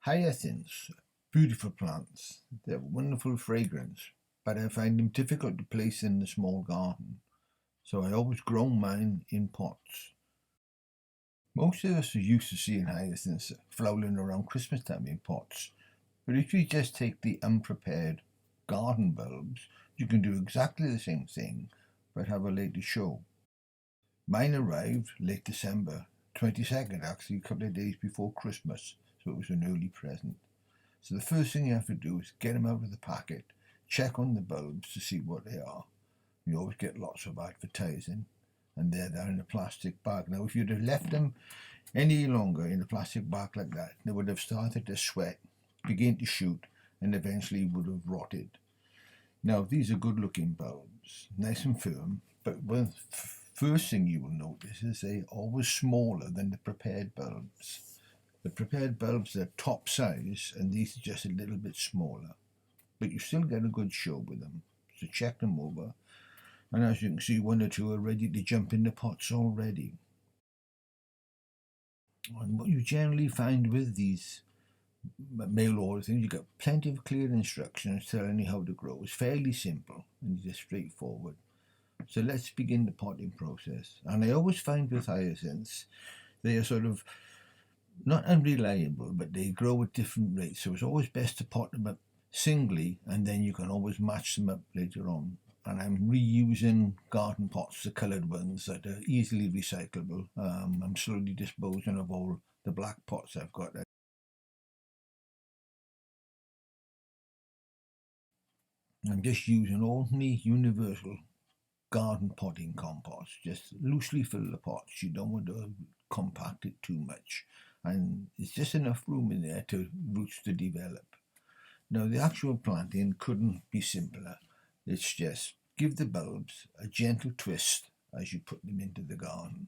Hyacinths, beautiful plants. They're wonderful fragrance, but I find them difficult to place in the small garden, so I always grow mine in pots. Most of us are used to seeing hyacinths flowering around Christmas time in pots, but if you just take the unprepared garden bulbs, you can do exactly the same thing, but have a later show. Mine arrived late December, 22nd actually, a couple of days before Christmas, so it was an early present. So the first thing you have to do is get them out of the packet, check on the bulbs to see what they are. You always get lots of advertising, and they're there in a plastic bag. Now, if you'd have left them any longer in a plastic bag like that, they would have started to sweat, begin to shoot, and eventually would have rotted. Now, these are good-looking bulbs, nice and firm, but the first thing you will notice is they're always smaller than the prepared bulbs. The prepared bulbs are top size, and these are just a little bit smaller. But you still get a good show with them. So check them over. And as you can see, one or two are ready to jump in the pots already. And what you generally find with these mail order things, you get plenty of clear instructions telling you how to grow. It's fairly simple and just straightforward. So let's begin the potting process. And I always find with hyacinths, they are sort of not unreliable, but they grow at different rates. So it's always best to pot them up singly, and then you can always match them up later on. And I'm reusing garden pots, the coloured ones that are easily recyclable. I'm slowly disposing of all the black pots I've got. I'm just using ordinary universal garden potting compost. Just loosely fill the pots. You don't want to compact it too much. And it's just enough room in there to roots to develop. Now, the actual planting couldn't be simpler. It's just give the bulbs a gentle twist as you put them into the garden.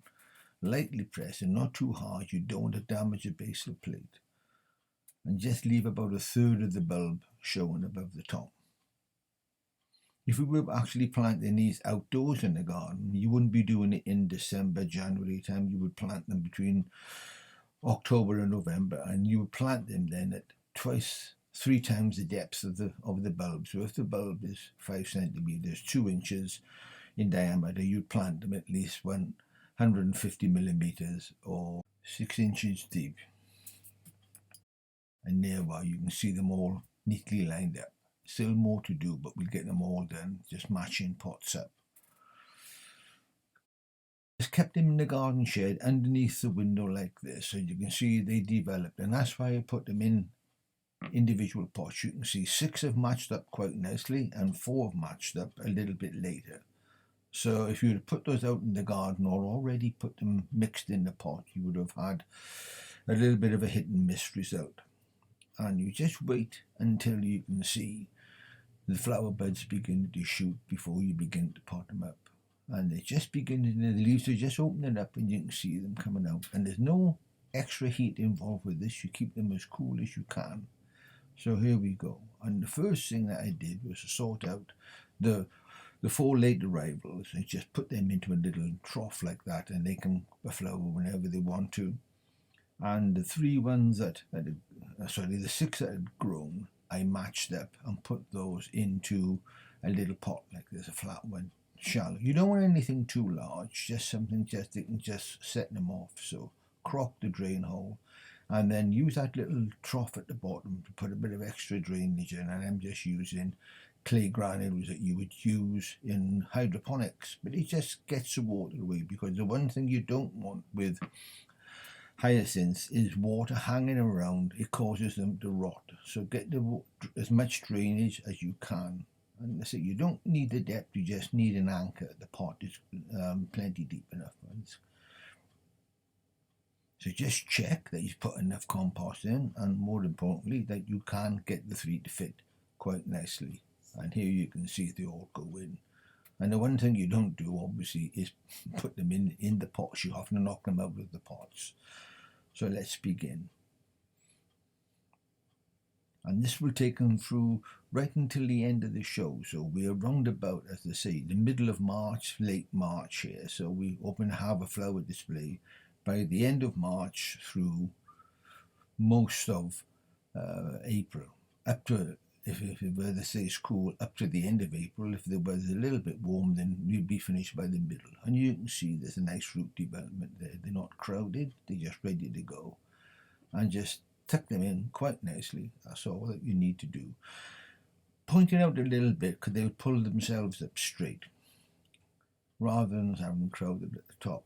Lightly press and not too hard. You don't want to damage the basal plate. And just leave about a third of the bulb showing above the top. If we were actually planting these outdoors in the garden, you wouldn't be doing it in December, January time. You would plant them between October and November, and you would plant them then at three times the depth of the bulb. So if the bulb is 5 centimeters, 2 inches in diameter, you'd plant them at least 150 millimeters or 6 inches deep. And nearby you can see them all neatly lined up. Still more to do, but we'll get them all done, just matching pots up. Just kept them in the garden shed underneath the window like this, so you can see they developed, and that's why I put them in individual pots. You can see 6 have matched up quite nicely and 4 have matched up a little bit later. So if you had put those out in the garden or already put them mixed in the pot, you would have had a little bit of a hit and miss result. And you just wait until you can see the flower buds begin to shoot before you begin to pot them up. And they're just beginning, the leaves are just opening up and you can see them coming out. And there's no extra heat involved with this. You keep them as cool as you can. So here we go. And the first thing that I did was to sort out the 4 late arrivals and just put them into a little trough like that, and they can flower whenever they want to. And the 3 ones the 6 that had grown, I matched up and put those into a little pot like this, a flat one, shallow. You don't want anything too large, just something just that can just set them off. So crock the drain hole and then use that little trough at the bottom to put a bit of extra drainage in. And I'm just using clay granules that you would use in hydroponics, but it just gets the water away, because the one thing you don't want with hyacinths is water hanging around. It causes them to rot. So get as much drainage as you can. And I say you don't need the depth, you just need an anchor. The pot is plenty deep enough. So just check that you've put enough compost in, and more importantly that you can get the 3 to fit quite nicely. And here you can see they all go in. And the one thing you don't do, obviously, is put them in the pots. You have to knock them out of the pots. So let's begin. And this will take them through right until the end of the show. So we're round about, as they say, the middle of March, late March here. So we open to have a flower display by the end of March through most of April, up to, if the weather stays cool, up to the end of April. If the weather's a little bit warm, then you'll be finished by the middle. And you can see there's a nice root development there. They're not crowded, they're just ready to go. And just tuck them in quite nicely. That's all that you need to do. Pointing out a little bit, because they'll pull themselves up straight, rather than having them crowded at the top.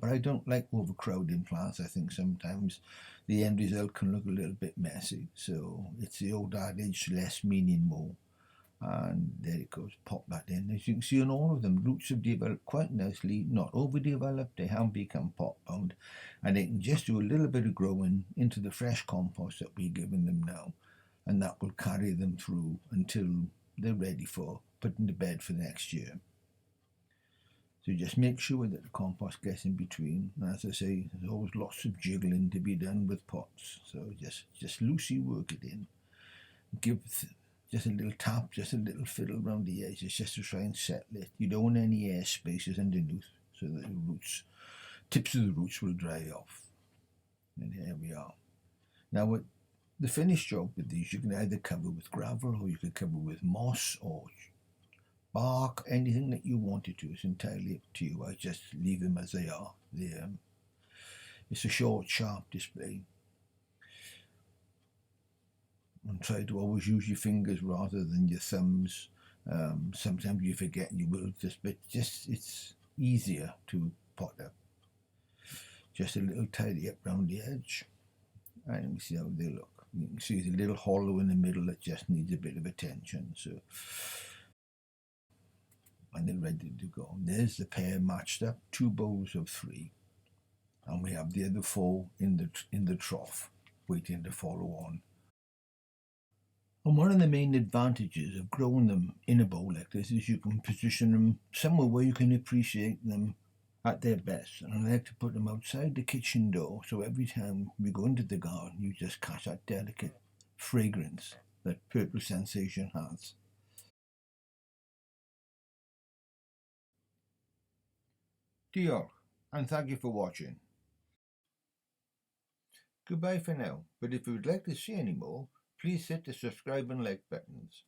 But I don't like overcrowding plants. I think sometimes the end result can look a little bit messy. So it's the old adage, less meaning more. And there it goes, pop that in. As you can see on all of them, roots have developed quite nicely, not overdeveloped. They have become pot bound, and they can just do a little bit of growing into the fresh compost that we're giving them now, and that will carry them through until they're ready for putting to bed for next year. So just make sure that the compost gets in between. And as I say, there's always lots of jiggling to be done with pots. So just loosely work it in. Give just a little tap, just a little fiddle around the edges, just to try and settle it. You don't want any air spaces underneath, so that the roots, tips of the roots will dry off. And here we are. Now, what the finished job with these, you can either cover with gravel, or you can cover with moss, or bark, anything that you wanted to. It's entirely up to you. I just leave them as they are. It's a short, sharp display. And try to always use your fingers rather than your thumbs. Sometimes you forget and you will but it's easier to pot up. Just a little tidy up around the edge. And we see how they look. You can see there's a little hollow in the middle that just needs a bit of attention. So, and they're ready to go. There's the pair matched up, 2 bowls of 3. And we have the other 4 in the trough, waiting to follow on. And one of the main advantages of growing them in a bowl like this is you can position them somewhere where you can appreciate them at their best. And I like to put them outside the kitchen door, so every time we go into the garden, you just catch that delicate fragrance that purple sensation has. Diolch, and thank you for watching. Goodbye for now, but if you would like to see any more, please hit the subscribe and like buttons.